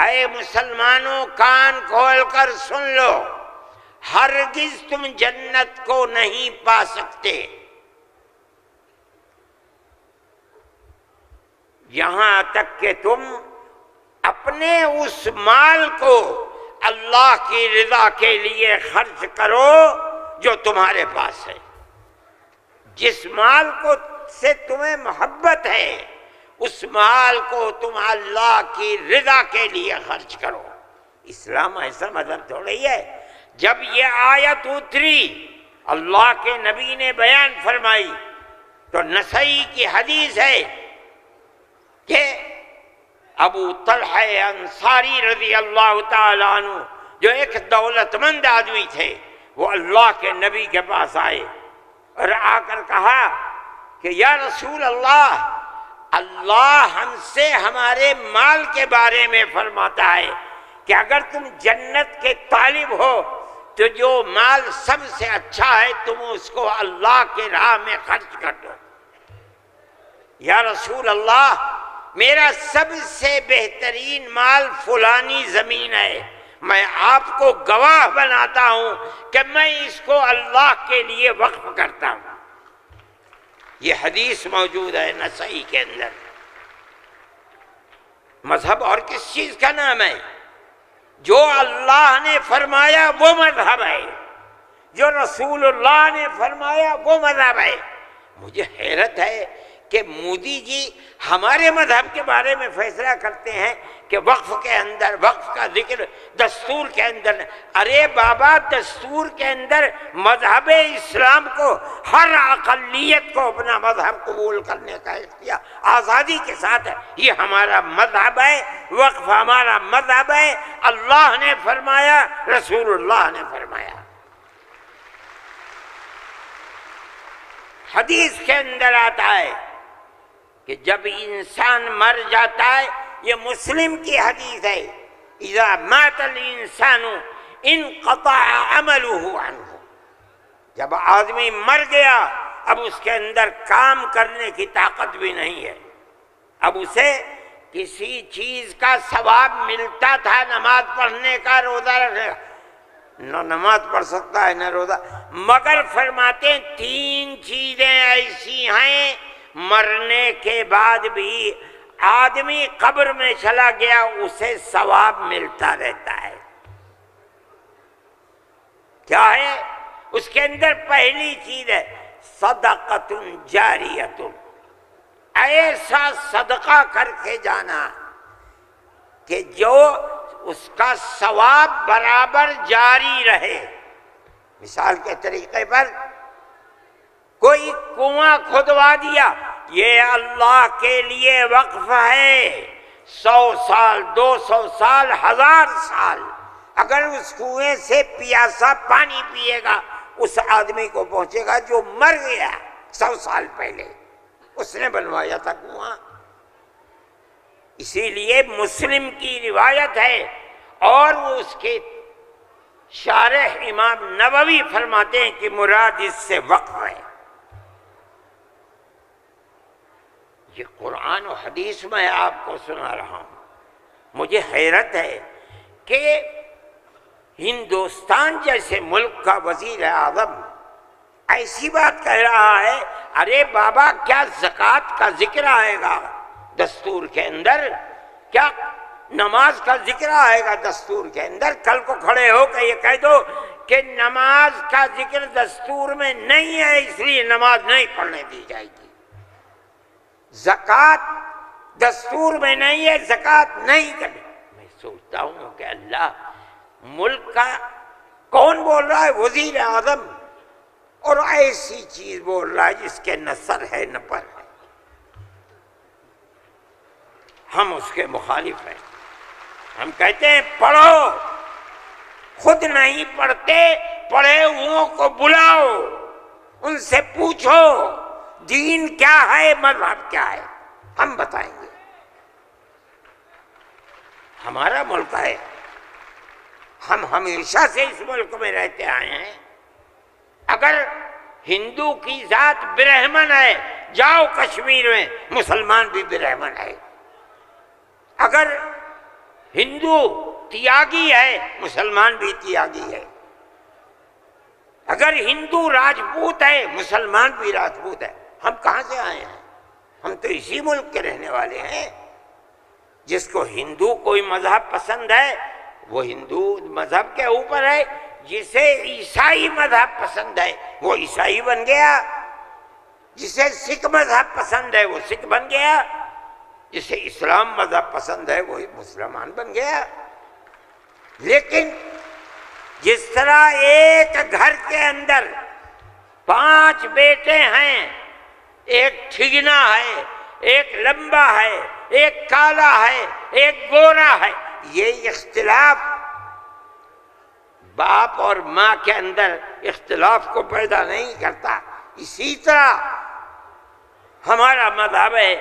اے مسلمانوں کان کھول کر سن لو، ہرگز تم جنت کو نہیں پا سکتے یہاں تک کہ تم اپنے اس مال کو اللہ کی رضا کے لیے خرچ کرو جو تمہارے پاس ہے۔ جس مال کو سے تمہیں محبت ہے اس مال کو تم اللہ کی رضا کے لیے خرچ کرو۔ اسلام ایسا مذہب تھوڑی ہے۔ جب یہ آیت اتری اللہ کے نبی نے بیان فرمائی تو نسائی کی حدیث ہے کہ ابو طلحہ انصاری رضی اللہ تعالیٰ عنہ جو ایک دولت مند آدمی تھے، وہ اللہ کے نبی کے پاس آئے اور آ کر کہا کہ یا رسول اللہ، اللہ ہم سے ہمارے مال کے بارے میں فرماتا ہے کہ اگر تم جنت کے طالب ہو تو جو مال سب سے اچھا ہے تم اس کو اللہ کے راہ میں خرچ کر دو۔ یا رسول اللہ، میرا سب سے بہترین مال فلانی زمین ہے، میں آپ کو گواہ بناتا ہوں کہ میں اس کو اللہ کے لیے وقف کرتا ہوں۔ یہ حدیث موجود ہے نسائی کے اندر۔ مذہب اور کس چیز کا نام ہے؟ جو اللہ نے فرمایا وہ مذہب ہے، جو رسول اللہ نے فرمایا وہ مذہب ہے۔ مجھے حیرت ہے کہ مودی جی ہمارے مذہب کے بارے میں فیصلہ کرتے ہیں کہ وقف کے اندر وقف کا ذکر دستور کے اندر۔ ارے بابا، دستور کے اندر مذہب اسلام کو، ہر اقلیت کو اپنا مذہب قبول کرنے کا اختیار آزادی کے ساتھ ہے۔ یہ ہمارا مذہب ہے، وقف ہمارا مذہب ہے، اللہ نے فرمایا، رسول اللہ نے فرمایا۔ حدیث کے اندر آتا ہے کہ جب انسان مر جاتا ہے، یہ مسلم کی حدیث ہے، اذا مات الانسان انقطع عمله عنہ، جب آدمی مر گیا اب اس کے اندر کام کرنے کی طاقت بھی نہیں ہے، اب اسے کسی چیز کا ثواب ملتا تھا، نماز پڑھنے کا، روزہ رکھنے کا، نہ نماز پڑھ سکتا ہے نہ روزہ، مگر فرماتے ہیں تین چیزیں ایسی ہیں مرنے کے بعد بھی آدمی قبر میں چلا گیا اسے ثواب ملتا رہتا ہے۔ کیا ہے؟ اس کے اندر پہلی چیز ہے صدقۃ جاریۃ، ایسا صدقہ کر کے جانا کہ جو اس کا ثواب برابر جاری رہے۔ مثال کے طریقے پر کوئی کنواں کھدوا دیا، یہ اللہ کے لیے وقف ہے، 100 سال 200 سال 1000 سال اگر اس کنویں سے پیاسا پانی پیے گا اس آدمی کو پہنچے گا جو مر گیا 100 سال پہلے، اس نے بنوایا تھا کنواں۔ اسی لیے مسلم کی روایت ہے اور اس کے شارح امام نووی فرماتے ہیں کہ مراد اس سے وقف ہے۔ یہ قرآن و حدیث میں آپ کو سنا رہا ہوں۔ مجھے حیرت ہے کہ ہندوستان جیسے ملک کا وزیر اعظم ایسی بات کہہ رہا ہے، ارے بابا کیا زکوٰۃ کا ذکر آئے گا دستور کے اندر؟ کیا نماز کا ذکر آئے گا دستور کے اندر؟ کل کو کھڑے ہو کے یہ کہہ دو کہ نماز کا ذکر دستور میں نہیں ہے اس لیے نماز نہیں پڑھنے دی جائے گی، زکوٰۃ دستور میں نہیں ہے زکوٰۃ نہیں کرنی۔ میں سوچتا ہوں کہ اللہ، ملک کا کون بول رہا ہے؟ وزیر اعظم، اور ایسی چیز بول رہا ہے جس کے نہ سر ہے نہ پر ہے۔ ہم اس کے مخالف ہیں۔ ہم کہتے ہیں پڑھو، خود نہیں پڑھتے، پڑھے ہوں کو بلاؤ، ان سے پوچھو دین کیا ہے، مذہب کیا ہے، ہم بتائیں گے۔ ہمارا ملک ہے، ہم ہمیشہ سے اس ملک میں رہتے آئے ہیں۔ اگر ہندو کی ذات برہمن ہے، جاؤ کشمیر میں مسلمان بھی برہمن ہے۔ اگر ہندو تیاگی ہے، مسلمان بھی تیاگی ہے۔ اگر ہندو راجپوت ہے، مسلمان بھی راجپوت ہے۔ ہم کہاں سے آئے ہیں؟ ہم تو اسی ملک کے رہنے والے ہیں۔ جس کو ہندو کوئی مذہب پسند ہے وہ ہندو مذہب کے اوپر ہے، جسے عیسائی مذہب پسند ہے وہ عیسائی بن گیا، جسے سکھ مذہب پسند ہے وہ سکھ بن گیا، جسے اسلام مذہب پسند ہے وہ مسلمان بن گیا۔ لیکن جس طرح ایک گھر کے اندر 5 بیٹے ہیں، ایک ٹھگنا ہے، ایک لمبا ہے، ایک کالا ہے، ایک گورا ہے، یہ اختلاف باپ اور ماں کے اندر اختلاف کو پیدا نہیں کرتا۔ اسی طرح ہمارا مذہب ہے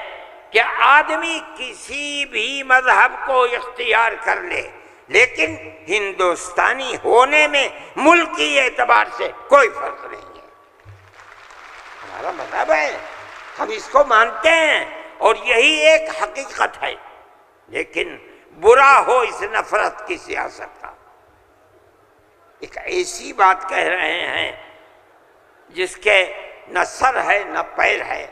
کہ آدمی کسی بھی مذہب کو اختیار کر لے، لیکن ہندوستانی ہونے میں ملکی اعتبار سے کوئی فرق نہیں ہے۔ ہمارا مذہب ہے، ہم اس کو مانتے ہیں اور یہی ایک حقیقت ہے۔ لیکن برا ہو اس نفرت کی سیاست کا۔ ایک ایسی بات کہہ رہے ہیں جس کے نہ سر ہے نہ پیر ہے،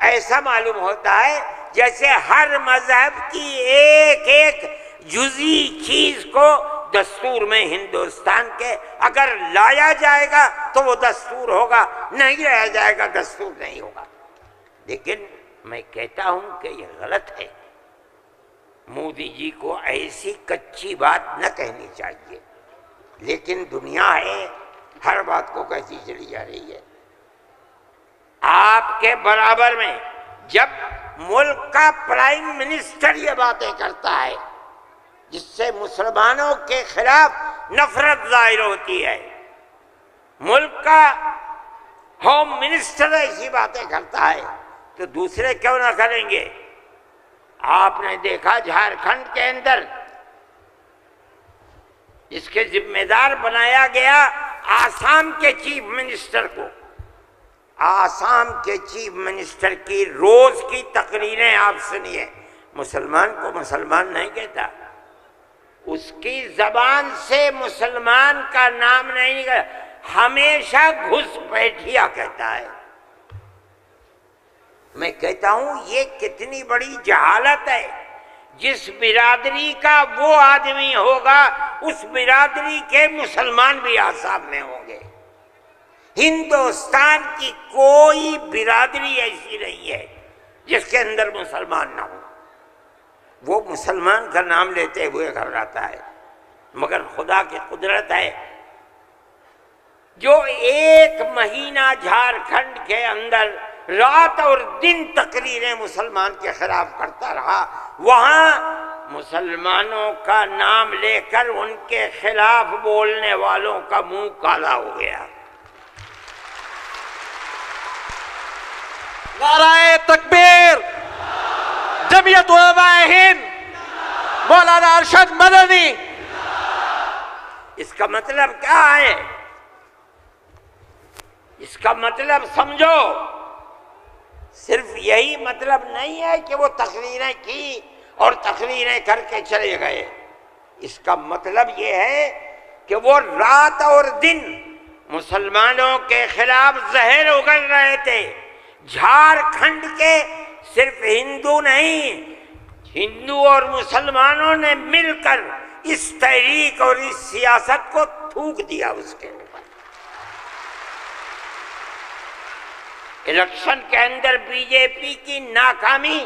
ایسا معلوم ہوتا ہے جیسے ہر مذہب کی ایک ایک جزئی چیز کو دستور میں ہندوستان کے اگر لایا جائے گا تو وہ دستور ہوگا، نہیں لایا جائے گا دستور نہیں ہوگا۔ لیکن میں کہتا ہوں کہ یہ غلط ہے۔ مودی جی کو ایسی کچی بات نہ کہنی چاہیے، لیکن دنیا ہے، ہر بات کو کہتی چلی جا رہی ہے۔ آپ کے برابر میں جب ملک کا پرائم منسٹر یہ باتیں کرتا ہے جس سے مسلمانوں کے خلاف نفرت ظاہر ہوتی ہے، ملک کا ہوم منسٹر ایسی باتیں کرتا ہے تو دوسرے کیوں نہ کریں گے؟ آپ نے دیکھا جھارکھنڈ کے اندر جس کے ذمہ دار بنایا گیا آسام کے چیف منسٹر کو، آسام کے چیف منسٹر کی روز کی تقریریں آپ سنیے، مسلمان کو مسلمان نہیں کہتا، اس کی زبان سے مسلمان کا نام نہیں کہتا، ہمیشہ گھس بیٹھیا کہتا ہے۔ میں کہتا ہوں یہ کتنی بڑی جہالت ہے۔ جس برادری کا وہ آدمی ہوگا اس برادری کے مسلمان بھی آسام میں ہوں گے۔ ہندوستان کی کوئی برادری ایسی نہیں ہے جس کے اندر مسلمان نہ ہو، وہ مسلمان کا نام لیتے ہوئے گھبراتا ہے۔ مگر خدا کی قدرت ہے، جو 1 مہینہ جھارکھنڈ کے اندر رات اور دن تقریریں مسلمان کے خلاف کرتا رہا، وہاں مسلمانوں کا نام لے کر ان کے خلاف بولنے والوں کا منہ کالا ہو گیا۔ نعرہ تکبیر، جمعیت علماء ہند، مولانا ارشد مدنی۔ اس کا مطلب کیا ہے؟ اس کا مطلب سمجھو، صرف یہی مطلب نہیں ہے کہ وہ تقریریں کی اور تقریریں کر کے چلے گئے۔ اس کا مطلب یہ ہے کہ وہ رات اور دن مسلمانوں کے خلاف زہر اگل رہے تھے۔ جھارکھنڈ کے صرف ہندو نہیں، ہندو اور مسلمانوں نے مل کر اس تحریک اور اس سیاست کو تھوک دیا اس کے اوپر۔ الیکشن کے اندر بی جے پی کی ناکامی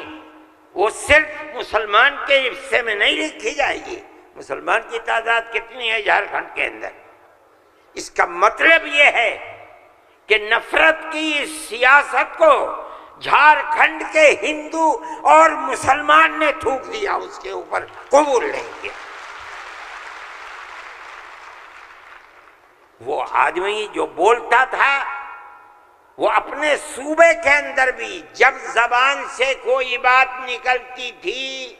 وہ صرف مسلمان کے حصے میں نہیں لکھی جائے گی۔ مسلمان کی تعداد کتنی ہے جھارکھنڈ کے اندر؟ اس کا مطلب یہ ہے کہ نفرت کی اس سیاست کو جھارکھنڈ کے ہندو اور مسلمان نے تھوک دیا، اس کے اوپر قبول نہیں کیا۔ وہ آدمی جو بولتا تھا وہ اپنے صوبے کے اندر بھی جب زبان سے کوئی بات نکلتی تھی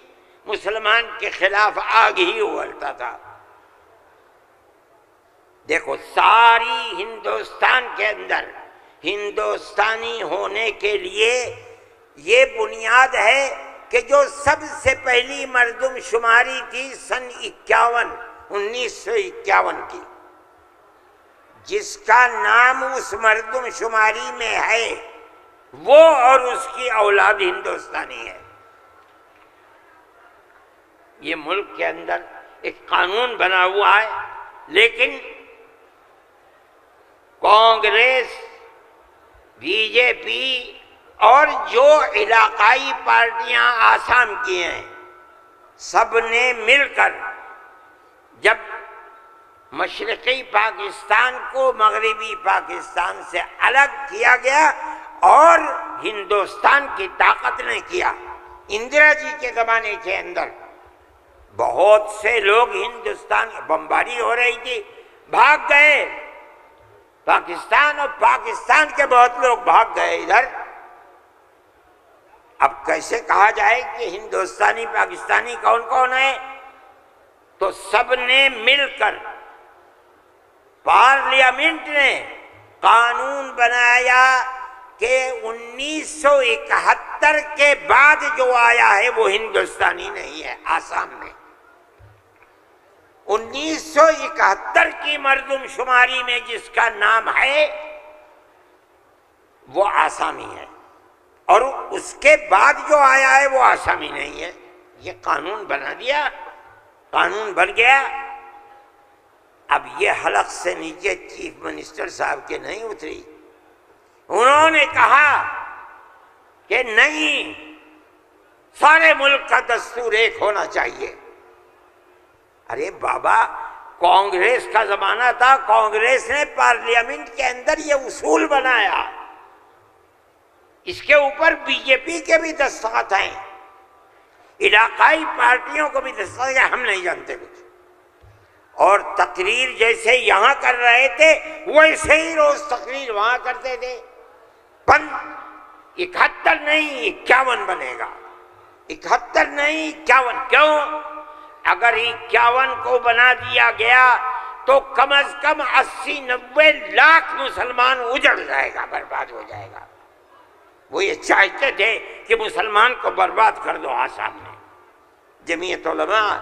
مسلمان کے خلاف آگ ہی اگلتا تھا۔ دیکھو ساری ہندوستان کے اندر ہندوستانی ہونے کے لیے یہ بنیاد ہے کہ جو سب سے پہلی مردم شماری تھی سن 1951 کی، جس کا نام اس مردم شماری میں ہے وہ اور اس کی اولاد ہندوستانی ہے۔ یہ ملک کے اندر ایک قانون بنا ہوا ہے، لیکن کانگریس، بی جے پی اور جو علاقائی پارٹیاں آسام کی ہیں، سب نے مل کر جب مشرقی پاکستان کو مغربی پاکستان سے الگ کیا گیا اور ہندوستان کی طاقت نے کیا، اندرا جی کے زمانے کے اندر بہت سے لوگ ہندوستان، بمباری ہو رہی تھی، بھاگ گئے پاکستان، اور پاکستان کے بہت لوگ بھاگ گئے ادھر۔ اب کیسے کہا جائے کہ ہندوستانی پاکستانی کون کون ہے؟ تو سب نے مل کر پارلیمنٹ نے قانون بنایا کہ 1971 کے بعد جو آیا ہے وہ ہندوستانی نہیں ہے، آسام میں 1971 کی مردم شماری میں جس کا نام ہے وہ آسامی ہے، اور اس کے بعد جو آیا ہے وہ آسامی نہیں ہے۔ یہ قانون بنا دیا، قانون بن گیا۔ اب یہ حلق سے نیچے چیف منسٹر صاحب کے نہیں اتری، انہوں نے کہا کہ نہیں، سارے ملک کا دستور ایک ہونا چاہیے۔ ارے بابا، کانگریس کا زمانہ تھا، کانگریس نے پارلیمنٹ کے اندر یہ اصول بنایا، اس کے اوپر بی جے پی کے بھی دستخط ہیں، علاقائی پارٹیوں کو بھی دستخط ہیں، ہم نہیں جانتے کچھ۔ اور تقریر جیسے یہاں کر رہے تھے ویسے ہی روز تقریر وہاں کرتے تھے۔ 71 نہیں 51 بنے گا، 71 نہیں 51۔ کیوں؟ اگر 51 کو بنا دیا گیا تو کم از کم 80-90 لاکھ مسلمان اجڑ جائے گا، برباد ہو جائے گا۔ وہ یہ چاہتے تھے کہ مسلمان کو برباد کر دو۔ آسام میں جمعیت علماء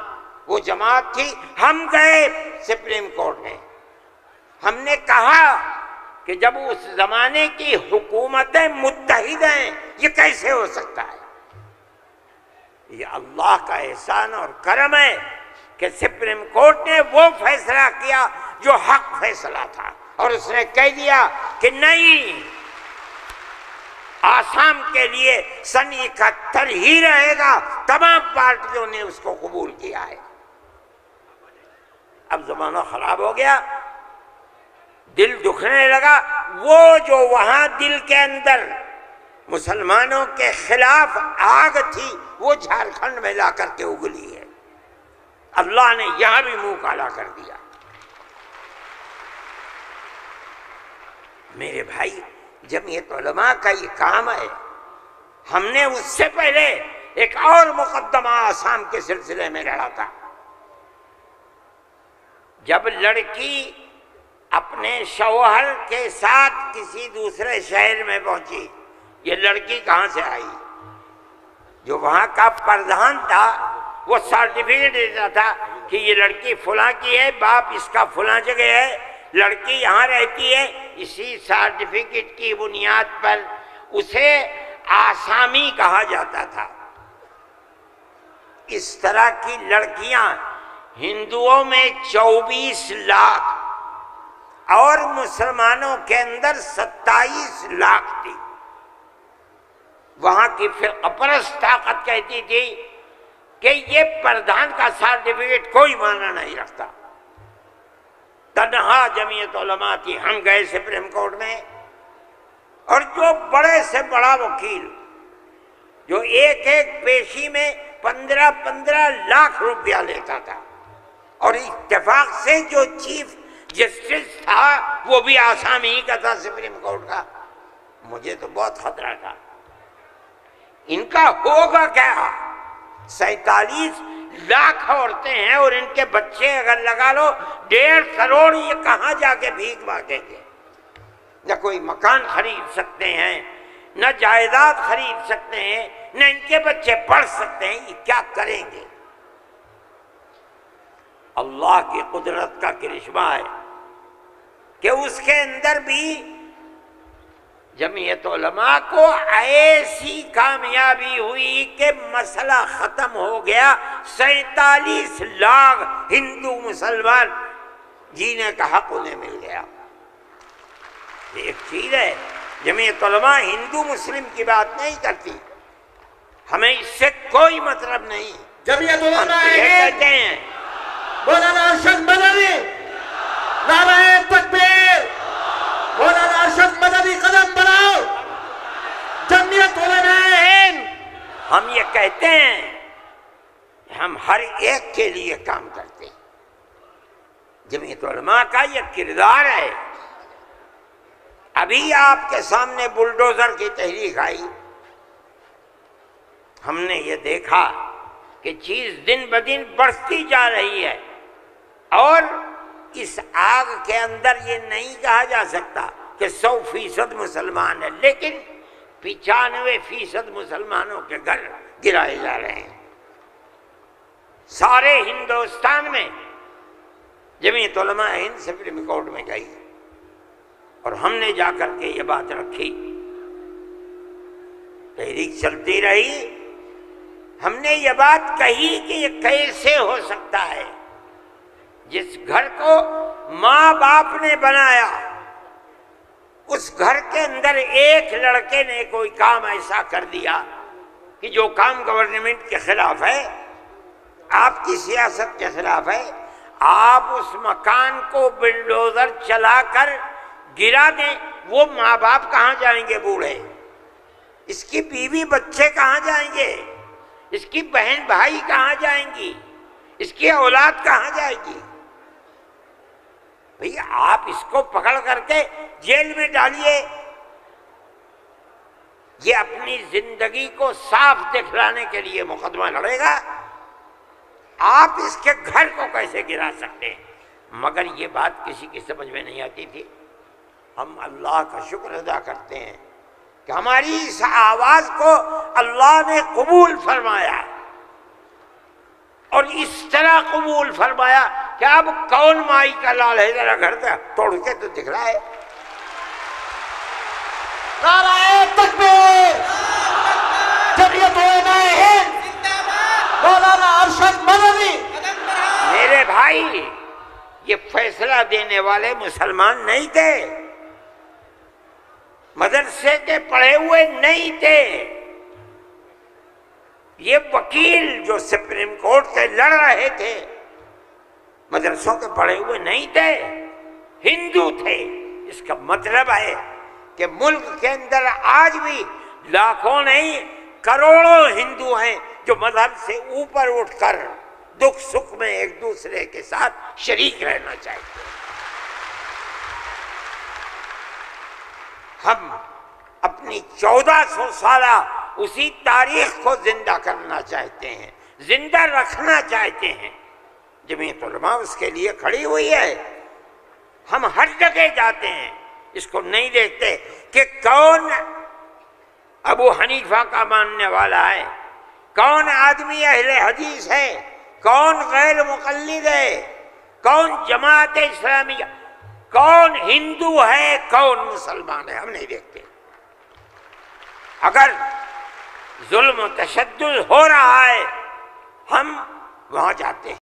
وہ جماعت تھی، ہم گئے سپریم کورٹ میں، ہم نے کہا کہ جب اس زمانے کی حکومتیں متحد ہیں یہ کیسے ہو سکتا ہے؟ یہ اللہ کا احسان اور کرم ہے کہ سپریم کورٹ نے وہ فیصلہ کیا جو حق فیصلہ تھا، اور اس نے کہہ دیا کہ نہیں، آسام کے لیے سن 71 ہی رہے گا۔ تمام پارٹیوں نے اس کو قبول کیا ہے۔ اب زمانہ خراب ہو گیا، دل دکھنے لگا، وہ جو وہاں دل کے اندر مسلمانوں کے خلاف آگ تھی وہ جھارکھنڈ میں لا کر کے اگلی ہے۔ اللہ نے یہاں بھی منہ کالا کر دیا۔ میرے بھائی، جمعیت علماء کا یہ کام ہے۔ ہم نے اس سے پہلے ایک اور مقدمہ آسام کے سلسلے میں لڑا تھا۔ جب لڑکی اپنے شوہر کے ساتھ کسی دوسرے شہر میں پہنچی، یہ لڑکی کہاں سے آئی؟ جو وہاں کا پردھان تھا وہ سرٹیفکیٹ دیتا تھا کہ یہ لڑکی فلاں کی ہے، باپ اس کا فلاں جگہ ہے، لڑکی یہاں رہتی ہے۔ اسی سرٹیفکیٹ کی بنیاد پر اسے آسامی کہا جاتا تھا۔ اس طرح کی لڑکیاں ہندوؤں میں 24 لاکھ اور مسلمانوں کے اندر 27 لاکھ تھی۔ وہاں کی فرقہ پرست طاقت کہتی تھی کہ یہ پردھان کا سرٹیفکیٹ کوئی معنی نہیں رکھتا۔ تنہا جمعیت علماء تھی، ہم گئے سپریم کورٹ میں، اور جو بڑے سے بڑا وکیل جو ایک ایک پیشی میں 15 لاکھ روپیہ لیتا تھا، اور اتفاق سے جو چیف جسٹس تھا وہ بھی آسامی ہی کا تھا سپریم کورٹ کا۔ مجھے تو بہت خطرہ تھا، ان کا ہوگا کیا؟ 47 لاکھ عورتیں ہیں اور ان کے بچے اگر لگا لو 1.5 کروڑ، یہ کہاں جا کے بھیک مانگیں گے؟ نہ کوئی مکان خرید سکتے ہیں، نہ جائیداد خرید سکتے ہیں، نہ ان کے بچے پڑھ سکتے ہیں، یہ کیا کریں گے؟ اللہ کی قدرت کا کرشمہ ہے کہ اس کے اندر بھی جمعیت علماء کو ایسی کامیابی ہوئی کہ مسئلہ ختم ہو گیا۔ 47 لاکھ ہندو مسلمان جینے کا حق انہیں مل گیا۔ یہ ایک چیز ہے، جمعیت علماء ہندو مسلم کی بات نہیں کرتی، ہمیں اس سے کوئی مطلب نہیں۔ جمعیت ہم علماء یہ ہند کہتے ہیں مولانا ارشد مدنی، نعرہ تکبیر، مولانا ارشد مدنی قدم بڑھاؤ، جمعیت علماء ہند۔ ہم یہ کہتے ہیں کہ ہم ہر ایک کے لیے کام کرتے ہیں۔ جمعیت علماء کا یہ کردار ہے۔ ابھی آپ کے سامنے بلڈوزر کی تحریک آئی، ہم نے یہ دیکھا کہ چیز دن بدن بڑھتی جا رہی ہے، اور اس آگ کے اندر یہ نہیں کہا جا سکتا کہ 100% مسلمان ہے، لیکن 95% مسلمانوں کے گھر گرائے جا رہے ہیں۔ سارے ہندوستان میں جمعیت علماء ہند سپریم کورٹ میں گئی اور ہم نے جا کر کے یہ بات رکھی، تحریک چلتی رہی، ہم نے یہ بات کہی کہ یہ کیسے ہو سکتا ہے؟ جس گھر کو ماں باپ نے بنایا، اس گھر کے اندر ایک لڑکے نے کوئی کام ایسا کر دیا کہ جو کام گورنمنٹ کے خلاف ہے، آپ کی سیاست کے خلاف ہے، آپ اس مکان کو بلڈوزر چلا کر گرا دیں، وہ ماں باپ کہاں جائیں گے بوڑھے؟ اس کی بیوی بچے کہاں جائیں گے؟ اس کی بہن بھائی کہاں جائیں گی؟ اس کی اولاد کہاں جائے گی؟ بھئی آپ اس کو پکڑ کر کے جیل میں ڈالیے، یہ اپنی زندگی کو صاف دکھلانے کے لیے مقدمہ لڑے گا، آپ اس کے گھر کو کیسے گرا سکتے ہیں؟ مگر یہ بات کسی کی سمجھ میں نہیں آتی تھی۔ ہم اللہ کا شکر ادا کرتے ہیں کہ ہماری اس آواز کو اللہ نے قبول فرمایا، اور اس طرح قبول فرمایا کہ اب کون مائی کا لال ہے؟ ذرا گھر کا توڑ کے تو دکھ رہا ہے۔ نعرہ تکبیر، جمعیت علماء ہند، مولانا ارشد مدنی۔ میرے بھائی، یہ فیصلہ دینے والے مسلمان نہیں تھے، مدرسے کے پڑھے ہوئے نہیں تھے، یہ وکیل جو سپریم کورٹ کے لڑ رہے تھے مدرسوں کے پڑھے ہوئے نہیں تھے، ہندو تھے۔ اس کا مطلب ہے کہ ملک کے اندر آج بھی لاکھوں نہیں کروڑوں ہندو ہیں جو مذہب سے اوپر اٹھ کر دکھ سکھ میں ایک دوسرے کے ساتھ شریک رہنا چاہتے ہیں۔ ہم اپنی 1400 سالہ اسی تاریخ کو زندہ کرنا چاہتے ہیں، زندہ رکھنا چاہتے ہیں۔ جمعیت علماء اس کے لیے کھڑی ہوئی ہے۔ ہم ہر جگہ جاتے ہیں، اس کو نہیں دیکھتے کہ کون ابو حنیفہ کا ماننے والا ہے، کون آدمی اہل حدیث ہے، کون غیر مقلد ہے، کون جماعت اسلامیہ، کون ہندو ہے، کون مسلمان ہے، ہم نہیں دیکھتے۔ اگر ظلم و تشدد ہو رہا ہے، ہم وہاں جاتے ہیں۔